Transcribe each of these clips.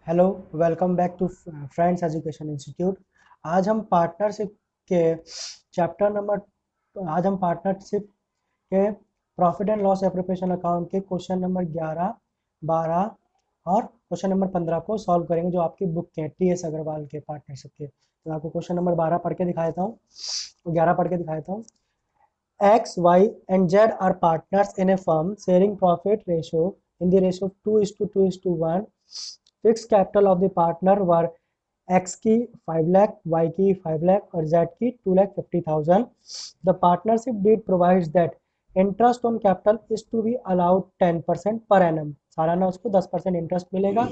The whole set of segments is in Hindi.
Hello, welcome back to friends education institute. आज हम पार्टनरशिप के चैप्टर नंबर आज हम पार्टनरशिप के profit and loss appropriation account के क्वेश्चन नंबर 11, 12 और क्वेश्चन नंबर 15 को सॉल्व करेंगे, जो आपकी बुक के टीएस अग्रवाल के पार्टनरशिप के। तो मैं आपको क्वेश्चन नंबर 12 पढ़ के दिखा देता हूँ, 11 पढ़ के दिखा देता हूँ। X, Y, and Z are partners in a firm sharing profit ratio in the ratio of 2:2:1. Fixed capital of the partner were X की 5 lakh, Y की 5 lakh और Z की 2,50,000. The partnership deed provides that interest on capital is to be allowed 10% per annum. सालाना उसको 10% इंटरेस्ट मिलेगा.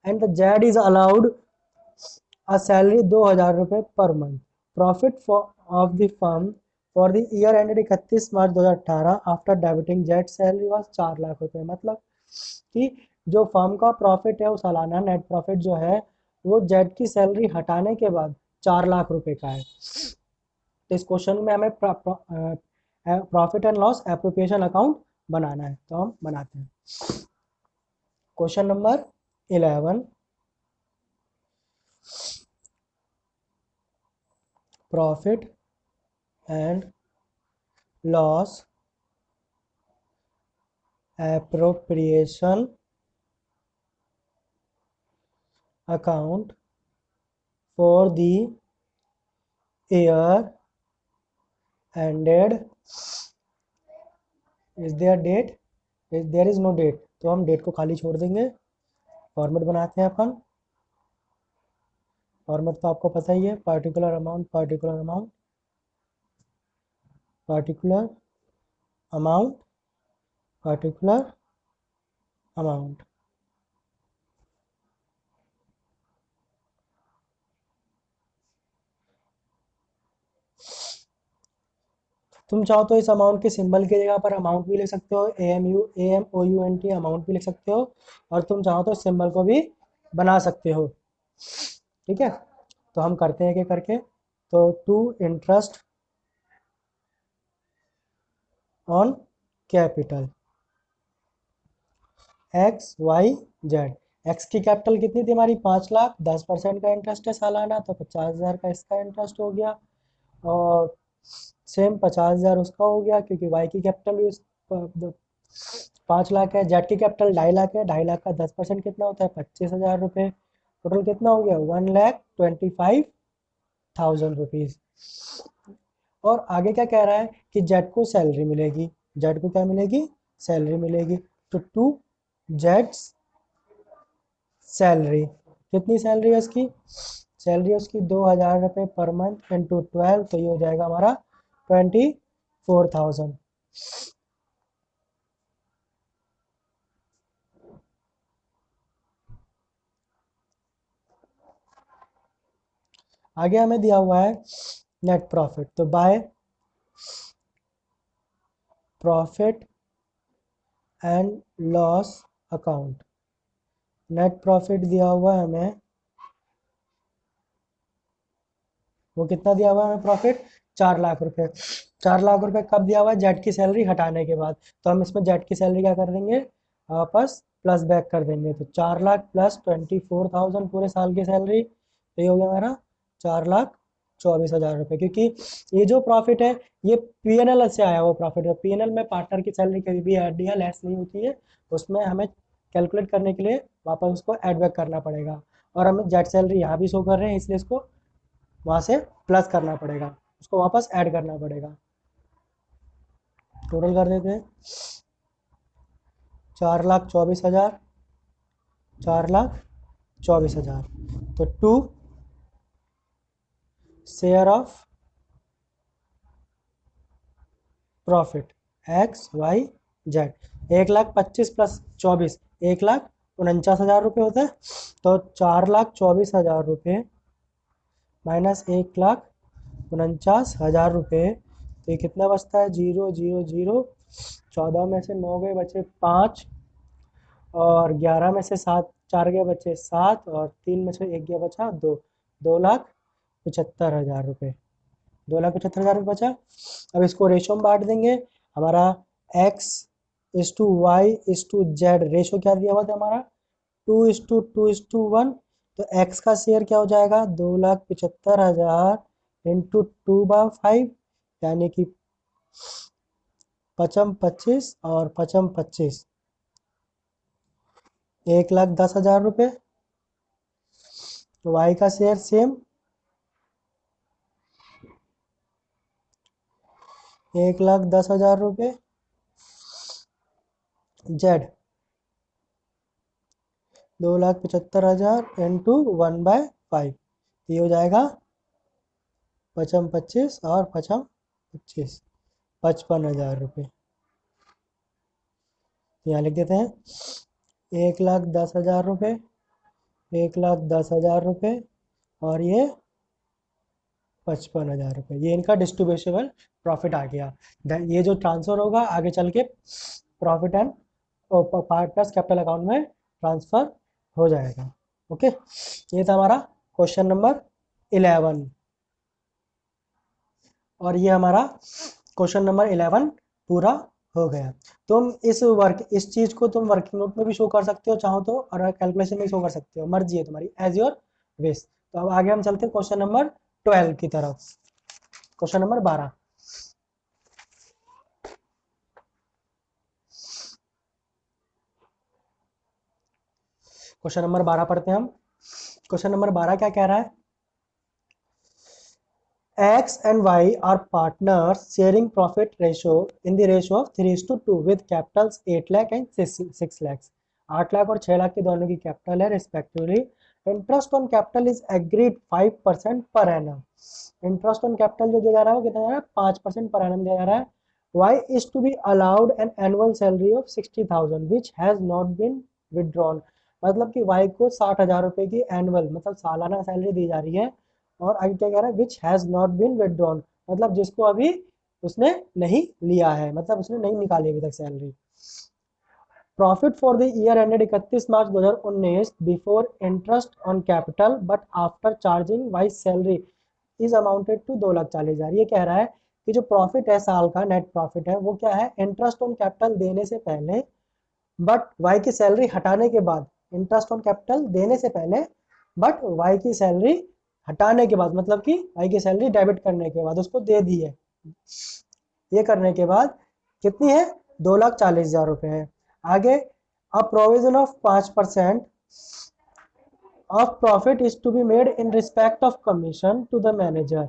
And the Z is allowed a salary 2,000 रुपये per month. Profit of the firm for the year ended 31 March 2018 after debiting jet salary was 4 lakh रुपए। मतलब कि जो फर्म का प्रॉफिट है वो सालाना नेट प्रॉफिट जो है वो जेट की सैलरी हटाने के बाद 4 लाख रुपए का है। तो इस क्वेश्चन में हमें profit and loss appropriation account बनाना है, तो हम बनाते हैं। Question number 11, profit and loss appropriation account for the year ended, is there date, there is no date, तो हम डेट को खाली छोड़ देंगे। फॉर्मेट बनाते हैं अपन। फॉर्मेट तो आपको पता ही है, particular amount, particular amount, particular amount, particular amount. तुम चाहो तो इस अमाउंट के सिंबल की जगह पर अमाउंट भी लिख सकते हो, AMOUNT अमाउंट भी लिख सकते हो, और तुम चाहो तो सिंबल को भी बना सकते हो। ठीक है, तो हम करते हैं कि करके, तो to interest on capital X Y Z. X की कैपिटल कितनी थी हमारी? 5 लाख। 10% का इंटरेस्ट है सालाना, तो 50,000 का इसका इंटरेस्ट हो गया, और सेम 50,000 उसका हो गया, क्योंकि वाई की कैपिटल भी 5 लाख है। जेड की कैपिटल 2.5 लाख है। 2.5 लाख का 10% कितना होता है? 25,000 रुपये। टोटल कितना हो गया? 1,25,000 रुपीज़। और आगे क्या कह रहा है कि जेड को सैलरी मिलेगी। जेड को क्या मिलेगी? सैलरी मिलेगी। तो टू जेड्स सैलरी, कितनी सैलरी है उसकी? सैलरी उसकी 2,000 रुपये पर मंथ इंटू 12, तो ये हो जाएगा हमारा 24,000। आगे हमें दिया हुआ है नेट प्रॉफिट, तो by profit and loss account. Net profit दिया हुआ है हमें, वो कितना दिया हुआ है हमें प्रॉफिट? 4 लाख रुपए। 4 लाख रुपए कब दिया हुआ है? जेड की सैलरी हटाने के बाद। तो हम इसमें जेड की सैलरी क्या कर देंगे? वापस प्लस बैक कर देंगे। तो 4 लाख प्लस 24,000 पूरे साल की सैलरी, तो ये हो गया हमारा 4,24,000 रुपये। क्योंकि ये जो प्रॉफिट है ये पीएनएल से आया हुआ प्रॉफिट है। पीएनएल में पार्टनर की सैलरी कभी भी ऐड या लेस नहीं होती है, उसमें हमें कैलकुलेट करने के लिए वापस उसको ऐड बैक करना पड़ेगा। और हमें जेड सैलरी यहाँ भी शो कर रहे हैं, इसलिए इसको वहां से प्लस करना पड़ेगा, उसको वापस ऐड करना पड़ेगा। टोटल कर देते हैं 4,24,000, 4,24,000। तो to share of profit X Y Z. 1,25,000 plus 24, 1,49,000 रुपये होता है। तो 4,24,000 रुपये माइनस 1,49,000 रुपये, तो ये कितना बचता है? 0,0,0। 14 में से 9 गए, बचे 5, और 11 में से 7 4 गए, बचे 7, और 3 में से 1 गया, बचा 2। 2,75,000 रुपये, 2,75,000 रुपये बचा। अब इसको रेशो में बांट देंगे। हमारा x is to Y is to Z ratio क्या दिया हुआ था हमारा? 2:2:1, तो x का शेयर क्या हो जाएगा 2,75,000 इंटू 2/5, यानी कि 25 और 25, 1,10,000 रुपये। तो y का शेयर सेम 1,10,000 रुपये। z 2,75,000 इंटू 1/5, ये हो जाएगा 25 और 25, 55,000 रुपये। यहाँ लिख देते हैं 1,10,000 रुपये, 1,10,000 रुपये, और ये 55,000 रुपये। ये इनका डिस्ट्रीब्यूटेबल प्रॉफिट आ गया। ये जो ट्रांसफर होगा आगे चल के profit and partners capital account में ट्रांसफर हो जाएगा। ओके, ये था हमारा क्वेश्चन नंबर 11, और ये हमारा क्वेश्चन नंबर 11 पूरा हो गया। तुम इस चीज को तुम वर्किंग नोट में भी शो कर सकते हो चाहो तो, और कैलकुलेशन में शो कर सकते हो, मर्जी है तुम्हारी, एज योर विश। तो अब आगे हम चलते हैं क्वेश्चन नंबर 12 की तरफ। क्वेश्चन नंबर 12, क्वेश्चन नंबर 12 पढ़ते हैं हम। क्वेश्चन नंबर 12 क्या कह रहा है? X and Y are partners sharing profit ratio in the ratio of 3:2 with capitals 8 lakh and 6 lakhs। 8 lakh और 6 लाख की दोनों की कैपिटल है respectively. Interest on capital is agreed 5% per annum. Interest on capital जो दिया जा रहा है वो कितना जा रहा है 5% पर एनम दिया जा रहा है। Y is to be allowed an annual salary of 60,000 which has not been withdrawn। मतलब कि Y को 60,000 रुपये की एनुअल मतलब सालाना सैलरी दी जा रही है, और आगे क्या कह रहा है which has not been withdrawn, मतलब जिसको अभी उसने नहीं लिया है, मतलब उसने नहीं निकाली अभी तक salary. Profit for the year ended 31 March 2019 before interest on capital but after charging Y's salary is amounted to 2,40,000। ये कह रहा है कि जो प्रॉफिट है साल का, नेट प्रॉफिट है, वो क्या है इंटरेस्ट ऑन कैपिटल देने से पहले बट वाई की सैलरी हटाने के बाद। इंटरेस्ट ऑन कैपिटल देने से पहले बट वाई की सैलरी हटाने के बाद, मतलब कि वाई की सैलरी डेबिट करने के बाद उसको दे दी है, ये करने के बाद कितनी है 2,40,000 रुपये है। आगे a provision of 5% of profit is to be made in respect of commission to the manager.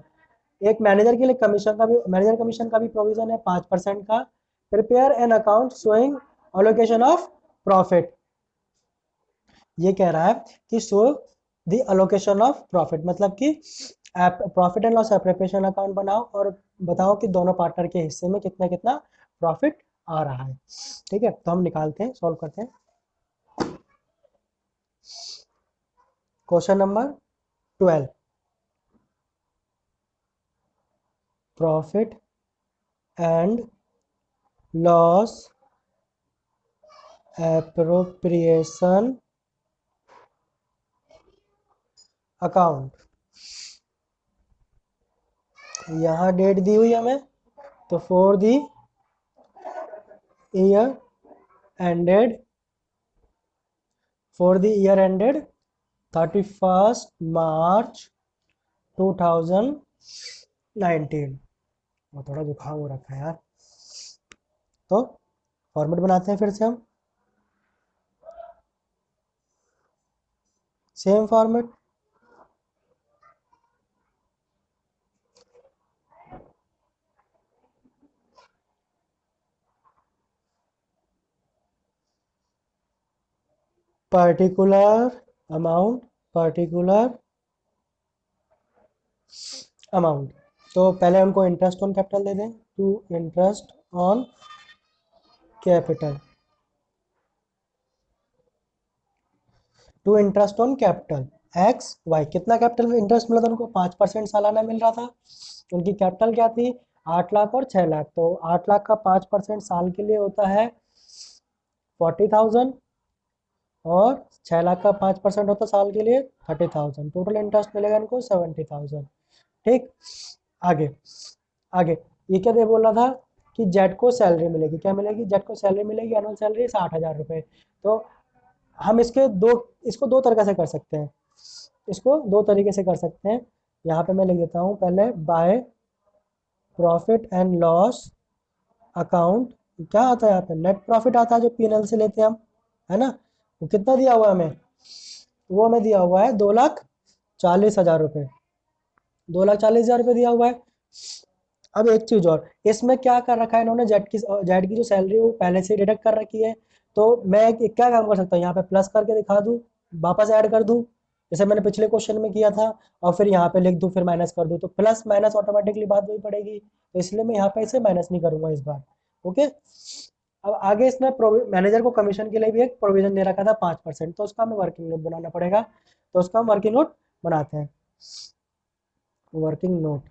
एक मैनेजर के लिए कमीशन का भी, मैनेजर कमीशन का भी प्रोविजन है 5% का। Prepare an account showing allocation of profit. ये कह रहा है कि show the allocation of profit, मतलब कि profit and loss appropriation account बनाओ और बताओ कि दोनों पार्टनर के हिस्से में कितना कितना प्रॉफिट आ रहा है। ठीक है, तो हम निकालते हैं, सॉल्व करते हैं। Question number 12, profit and loss appropriation account. यहाँ डेट दी हुई हमें, तो for the year ended 31 March 2019। और थोड़ा जुकाम हो रखा है यार, तो फॉर्मेट बनाते हैं फिर से हम, सेम फॉर्मेट। पर्टिकुलर अमाउंट, तो पहले उनको इंटरेस्ट ऑन कैपिटल दे दें, to interest on capital, to interest on capital X Y. कितना कैपिटल इंटरेस्ट मिला था उनको 5% सालाना मिल रहा था। उनकी कैपिटल क्या थी 8 लाख और 6 लाख, तो 8 लाख का 5% साल के लिए होता है 40,000 और 6 लाख का 5% होता साल के लिए 30,000। टोटल इंटरेस्ट मिलेगा इनको 70,000। ठीक, आगे आगे ये क्या दे बोल रहा था कि जेड को सैलरी मिलेगी, क्या मिलेगी जेड को सैलरी मिलेगी, एनुअल सैलरी 60,000 रुपये। तो हम इसको दो तरीके से कर सकते हैं, इसको दो तरीके से कर सकते हैं। यहाँ पे मैं लिख देता हूँ पहले, by profit and loss account. क्या आता है यहाँ पे? नेट प्रॉफिट आता है जो P&L से लेते हैं हम, है ना। वो कितना दिया हुआ है हमें? वो हमें दिया हुआ है 2,40,000 रुपये, 2,40,000 रुपये दिया हुआ है। अब एक चीज और, इसमें क्या कर रखा है इन्होंने, जेड की जो सैलरी है वो पहले से डिडक्ट कर रखी है। तो मैं क्या काम कर सकता हूँ, यहाँ पे प्लस करके दिखा दूँ, वापस ऐड कर दूँ, जैसे मैंने पिछले क्वेश्चन में किया था, और फिर यहाँ पे लिख दूँ, फिर माइनस कर दूँ, तो प्लस माइनस ऑटोमेटिकली बात वही पड़ेगी, तो इसलिए मैं यहाँ पे इसे माइनस नहीं करूंगा इस बार। ओके। अब आगे इसमें मैनेजर को कमीशन के लिए भी एक प्रोविजन दे रखा था 5%, तो उसका हमें वर्किंग नोट बनाना पड़ेगा, तो उसका हम वर्किंग नोट बनाते हैं। वर्किंग नोट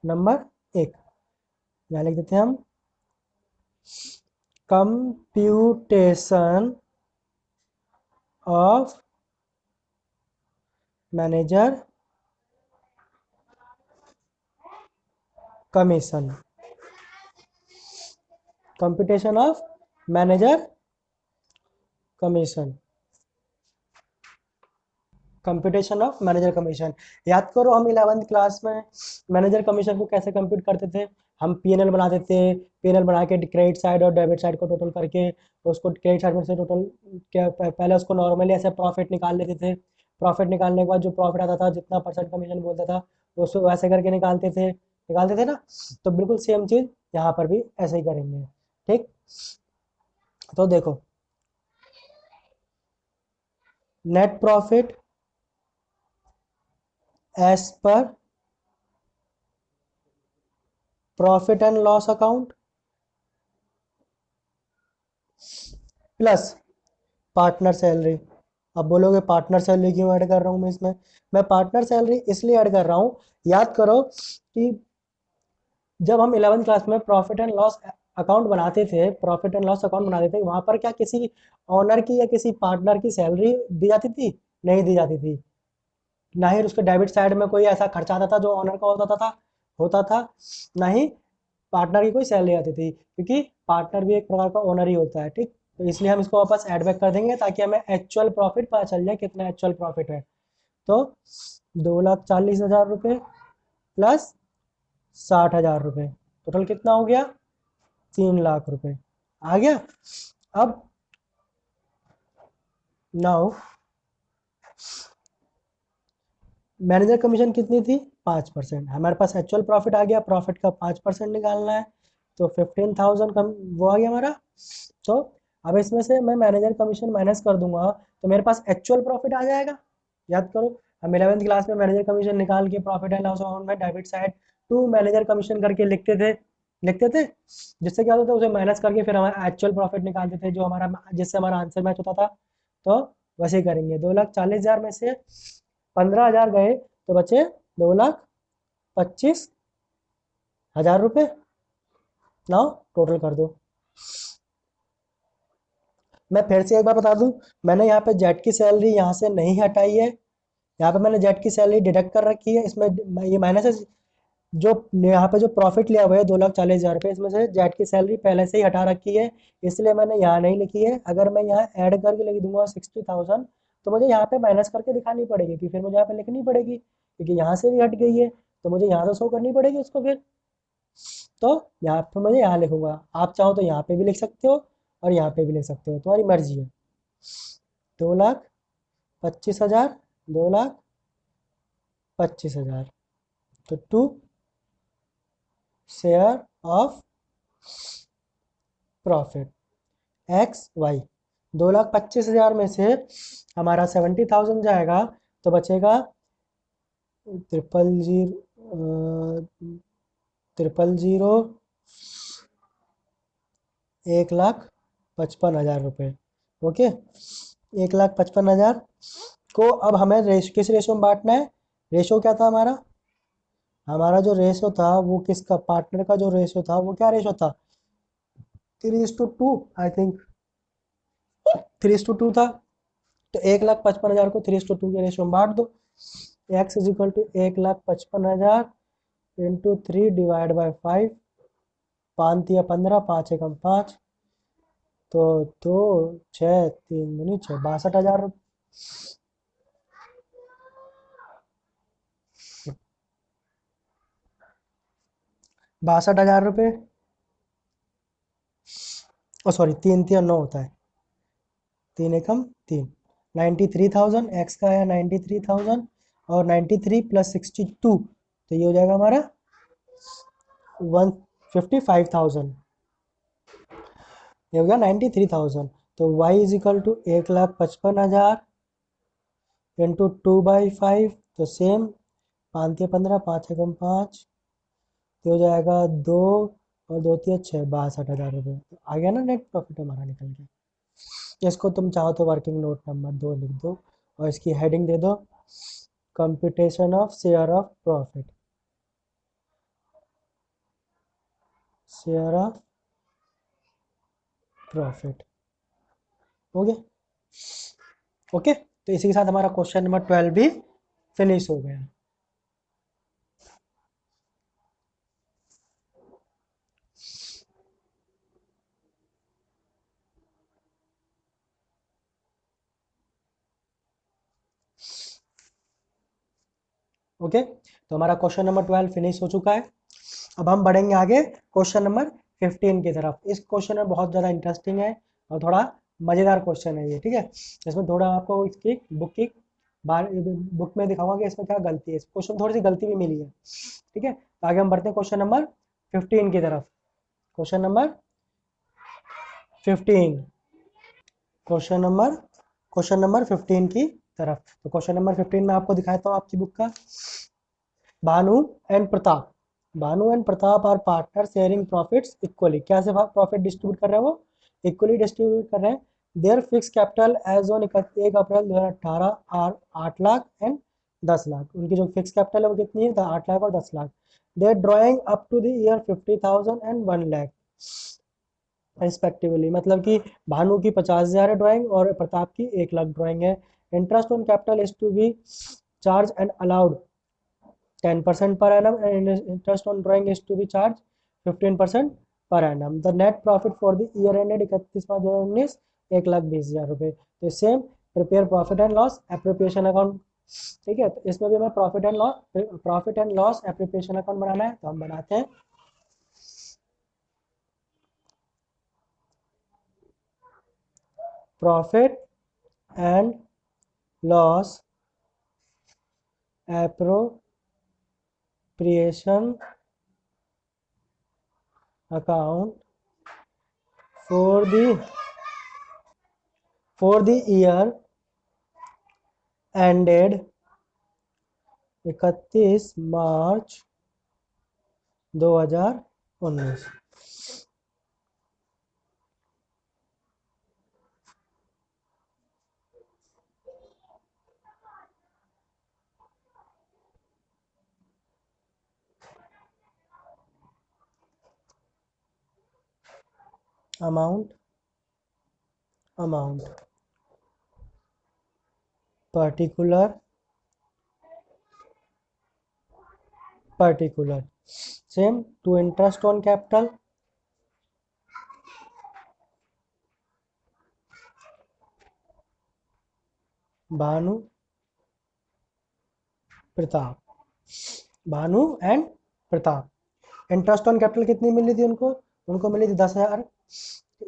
नंबर 1, यहाँ लिख देते हैं हम, computation of manager commission, computation of manager commission, computation of manager commission. याद करो हम 11th क्लास में मैनेजर कमीशन को कैसे कंप्यूट करते थे, हम P&L बनाते थे, P&L बना के क्रेडिट साइड और डेबिट साइड को टोटल करके, उसको क्रेडिट साइड में से टोटल क्या पहले उसको नॉर्मली ऐसे प्रॉफिट निकाल लेते थे, प्रॉफिट निकालने के बाद जो प्रॉफिट आता था जितना परसेंट कमीशन बोलता था उसको वैसे करके निकालते थे ना। तो बिल्कुल सेम चीज़ यहाँ पर भी ऐसे ही करेंगे। ठीक, तो देखो, net profit as per profit and loss account plus partner salary. अब बोलोगे पार्टनर सैलरी क्यों ऐड कर रहा हूँ मैं इसमें? मैं पार्टनर सैलरी इसलिए ऐड कर रहा हूँ, याद करो कि जब हम 11th क्लास में प्रॉफिट एंड लॉस अकाउंट बनाते थे, वहां पर क्या किसी ऑनर की या किसी पार्टनर की सैलरी दी जाती थी? नहीं दी जाती थी। ना ही उसके डेबिट साइड में कोई ऐसा खर्चा आता था जो ऑनर का होता था, ना ही पार्टनर की कोई सैलरी आती थी, क्योंकि पार्टनर भी एक प्रकार का ओनर ही होता है। ठीक, तो इसलिए हम इसको वापस ऐड बैक कर देंगे ताकि हमें एक्चुअल प्रॉफिट पता चल जाए कितना एक्चुअल प्रॉफिट है। तो 2,40,000 रुपये प्लस 60,000 रुपये, टोटल कितना हो गया? 3,00,000 रुपये आ गया। अब नाउ मैनेजर कमीशन कितनी थी? 5%। हमारे पास एक्चुअल प्रॉफिट आ गया, प्रॉफिट का 5% निकालना है, तो 15,000 कम वो आ गया हमारा। तो अब इसमें से मैं मैनेजर कमीशन माइनस कर दूंगा, तो मेरे पास एक्चुअल प्रॉफिट आ जाएगा। याद करो, हम 11th क्लास में मैनेजर कमीशन निकाल के प्रॉफिट एंड लॉस अकाउंट में debit side to manager commission करके लिखते थे, जिससे क्या होता था, उसे माइनस करके फिर हमारा एक्चुअल प्रॉफिट निकालते थे, जो हमारा जिससे हमारा आंसर मैच होता था। तो वैसे ही करेंगे, 2,40,000 में से 15,000 गए तो बचे 2,25,000 रुपये। नाउ टोटल कर दो। मैं फिर से एक बार बता दूं, मैंने यहाँ पे जेड की सैलरी यहाँ से नहीं हटाई है, यहाँ पे मैंने जेड की सैलरी डिडक्ट कर रखी है, इसमें ये माइनस है। जो यहाँ पे जो प्रॉफिट लिया हुआ है 2,40,000 रुपये, इसमें से जेड की सैलरी पहले से ही हटा रखी है, इसलिए मैंने यहाँ नहीं लिखी है। अगर मैं यहाँ ऐड करके लिख दूंगा 60,000, तो मुझे यहाँ पे माइनस करके दिखानी पड़ेगी, कि फिर मुझे यहाँ पे लिखनी पड़ेगी, क्योंकि यहाँ से भी हट गई है, तो मुझे यहाँ से शो करनी पड़ेगी उसको फिर। तो यहाँ पे मुझे यहाँ लिखूंगा, आप चाहो तो यहाँ पे भी लिख सकते हो और यहाँ पे भी लिख सकते हो, तुम्हारी मर्जी है। 2,25,000, 2,25,000, तो to share of profit X Y. 2,25,000 में से हमारा 70,000 जाएगा, तो बचेगा 000, 1,55,000 रुपये। ओके, 1,55,000 को अब हमें किस रेशो में बांटना है? रेशो क्या था हमारा? हमारा जो रेशो था वो किसका, पार्टनर का जो रेशो था वो क्या रेशो था? 3:2 आई थिंक, 3:2 था। तो 1,55,000 को 3:2 के रेशो में बांट दो। X is equal to 1,55,000 into 3 divide by 5, 5 या 15, 5 एकम 5, तो 2 6 3 6 62,000 62,000 रुपये। ओ सॉरी, 3 3 9 होता है, 3 एकम 3, 93,000। एक्स का है 93,000 और 93 + 62, तो ये हो जाएगा हमारा 155,000। ये हो गया 93,000। तो y is equal to 1,55,000 into 2/5, तो सेम 5 × 15, 5 एकम 5, तो हो जाएगा 2 और 2 × 6 62,000 रुपये। तो आ गया ना नेट प्रॉफिट हमारा निकल के। इसको तुम चाहो तो वर्किंग नोट नंबर 2 लिख दो और इसकी हेडिंग दे दो computation of share of profit, share of profit. हो गया? ओके, तो इसी के साथ हमारा क्वेश्चन नंबर 12 भी फिनिश हो गया। ओके, तो हमारा क्वेश्चन नंबर 12 फिनिश हो चुका है। अब हम बढ़ेंगे आगे क्वेश्चन नंबर 15 की तरफ। इस क्वेश्चन में बहुत ज़्यादा इंटरेस्टिंग है और थोड़ा मज़ेदार क्वेश्चन है ये, ठीक है। इसमें थोड़ा आपको इसकी बुक में दिखाऊंगा कि इसमें क्या गलती है। इस क्वेश्चन में थोड़ी सी गलती भी मिली है, ठीक है। तो आगे हम बढ़ते हैं क्वेश्चन नंबर 15 की तरफ। क्वेश्चन नंबर 15, क्वेश्चन नंबर 15 की तरफ। तो क्वेश्चन नंबर 15 में आपको दिखाता हूँ आपकी बुक का। Bhanu and Pratap, Bhanu and Pratap are partner sharing profits equally. कैसे प्रॉफिट डिस्ट्रीब्यूट कर रहे हैं वो? इक्वली डिस्ट्रीब्यूट कर रहे हैं। Their fix capital as on 1 April 2018 are 8 lakh and 10 lakh. उनकी जो फिक्स कैपिटल है वो कितनी है? 8 लाख और 10 lakh. Their drawing up to the year 50,000 and 1 lakh respectively. मतलब कि भानु की 50,000 है ड्राइंग और प्रताप की 1 लाख ड्राइंग है। Interest on capital is to be charge and allowed 10% per annum and interest on drawing is to be charged 15% per annum. The net profit for the year ended 31/12/2019 1,20,000 रुपये। तो same prepare profit and loss appropriation account, ठीक है। तो इसमें भी हमें profit and loss appropriation account बनाना है, तो हम बनाते हैं। Profit and loss appropriation account for the year ended 31 March 2019। Amount particular same to interest on capital Bhanu and Pratap. Interest on capital कितनी मिली थी उनको मिली थी 10,000,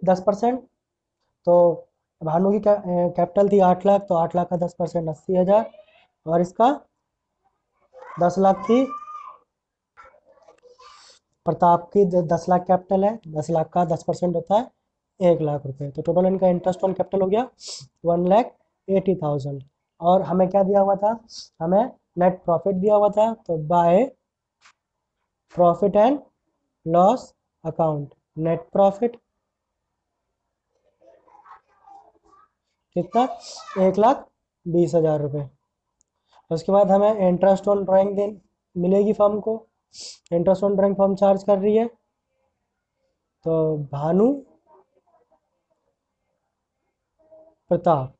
10%। तो भानु की कैपिटल थी 8 लाख, तो 8 लाख का 10% 80,000 और इसका 10 लाख थी। प्रताप की 10 लाख कैपिटल है, 10 लाख का 10% होता है 1 लाख रुपए। तो टोटल इनका इंटरेस्ट ऑन कैपिटल हो गया 1,80,000। और हमें क्या दिया हुआ था? हमें नेट प्रॉफिट दिया हुआ था। तो by profit and loss account net profit कितना? 1,20,000 रुपये। उसके बाद हमें इंटरेस्ट ऑन ड्राइंग मिलेगी फर्म को। Interest on drawing firm charge कर रही है, तो भानु प्रताप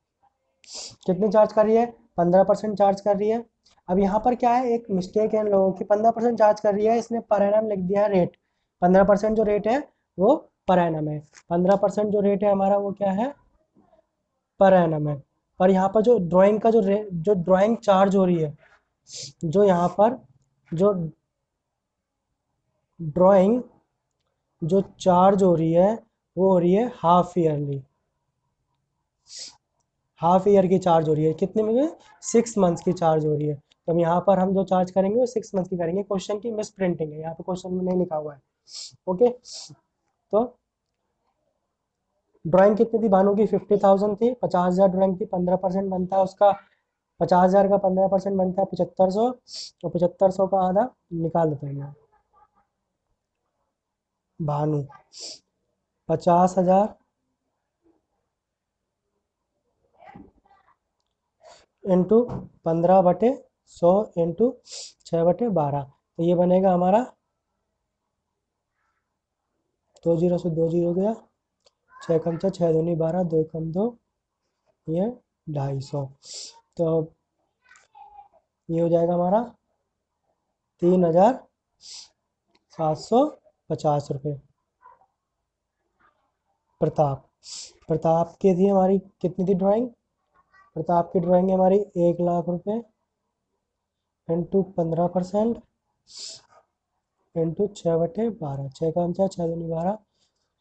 कितनी चार्ज कर रही है? 15% चार्ज कर रही है। अब यहाँ पर क्या है, एक मिस्टेक है इन लोगों की। 15% चार्ज कर रही है, इसने पर एनम लिख दिया है रेट। 15% जो रेट है वो पर एनम है। 15% जो रेट है हमारा वो क्या है, पर एनम है। पर यहाँ पर जो ड्राइंग का जो ड्राइंग चार्ज हो रही है, जो यहाँ पर जो ड्राइंग जो चार्ज हो रही है वो हो रही है हाफ ईयरली, हाफ ईयर की चार्ज हो रही है। कितने में, 6 मंथ्स की चार्ज हो रही है। तो हम यहाँ पर हम जो चार्ज करेंगे वो 6 मंथ की करेंगे। क्वेश्चन की मिस प्रिंटिंग है, यहाँ पे क्वेश्चन में नहीं लिखा हुआ है। ओके, तो ड्राइंग कितनी थी भानु की, 50,000 थी। 50,000 ड्राइंग थी, 15% बनता है उसका, 50,000 का 15% बनता है 7500, तो 7500 का आधा निकाल देते हैं। भानु 50,000 इंटू 15/100 इंटू 6/12, तो ये बनेगा हमारा 2 जीरो से 2 जीरो गया, 6 कम 6, 6 दूनी 12, 2 कम 2, ये 250। तो ये हो जाएगा हमारा 3,750 रुपये। प्रताप, प्रताप की थी हमारी कितनी थी ड्राइंग, प्रताप की ड्राइंग है हमारी 1,00,000 रुपये इंटू 15% इंटू 6/12, 6 कम 6, 6 दूनी 12,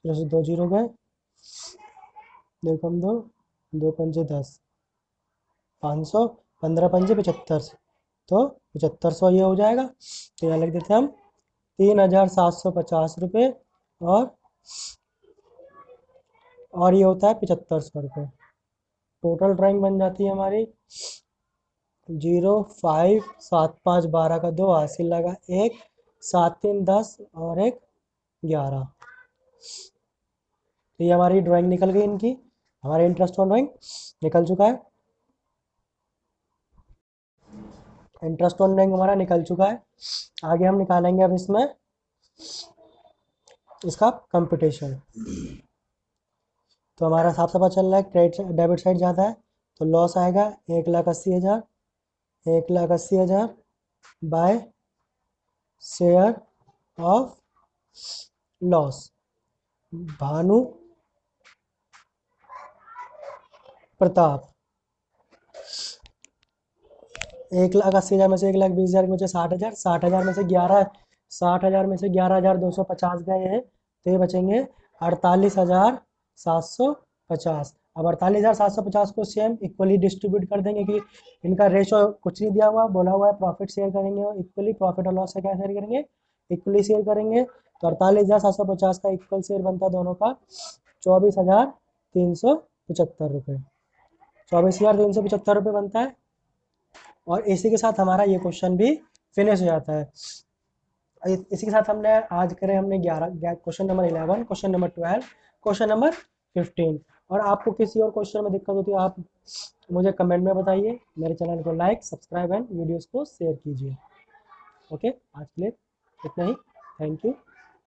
फिर से 2 जीरो गए, 2 कम 2, 2 पंजे 10, 500, 15 पंजे 75, तो 7500 ये हो जाएगा। तो यहाँ लिख देते हैं हम 3,750 रुपये, और ये होता है 7500 रुपये। टोटल ड्राइंग बन जाती है हमारी 0, 5, 7, 5, 12 का 2 हासिल लगा 1, 7, 3, 10 और 1, 11। तो ये हमारी ड्राइंग निकल गई इनकी, हमारे इंटरेस्ट ऑन ड्राइंग निकल चुका है। इंटरेस्ट ऑन ड्राइंग हमारा निकल चुका है। आगे हम निकालेंगे अब इसमें इसका कंपटीशन। तो हमारा साफ साफ चल रहा है, क्रेडिट डेबिट साइड ज़्यादा है, तो लॉस आएगा 1,80,000, 1,80,000 by share of loss. Bhanu Pratap 1,80,000 में से 1,20,000 में से 60,000, 60,000 में से 11, 60,000 में से 11,250 गए हैं, तो ये बचेंगे 48,750। अब 48,750 को सेम इक्वली डिस्ट्रीब्यूट कर देंगे कि इनका रेशो कुछ नहीं दिया हुआ, बोला हुआ है प्रॉफिट शेयर करेंगे और इक्वली, प्रॉफिट और लॉस से क्या शेयर करेंगे, इक्वली शेयर करेंगे। तो 48,750 का इक्वल शेयर बनता है दोनों का 24,375 रुपये, 24,375 रुपये बनता है। और इसी के साथ हमारा ये क्वेश्चन भी फिनिश हो जाता है। इसी के साथ हमने आज करे हमने 11 question number 11, question number 12, question number 15। और आपको किसी और क्वेश्चन में दिक्कत होती है आप मुझे कमेंट में बताइए। मेरे चैनल को लाइक, सब्सक्राइब एंड वीडियोस को शेयर कीजिए। ओके, आज के लिए इतना ही। Thank you.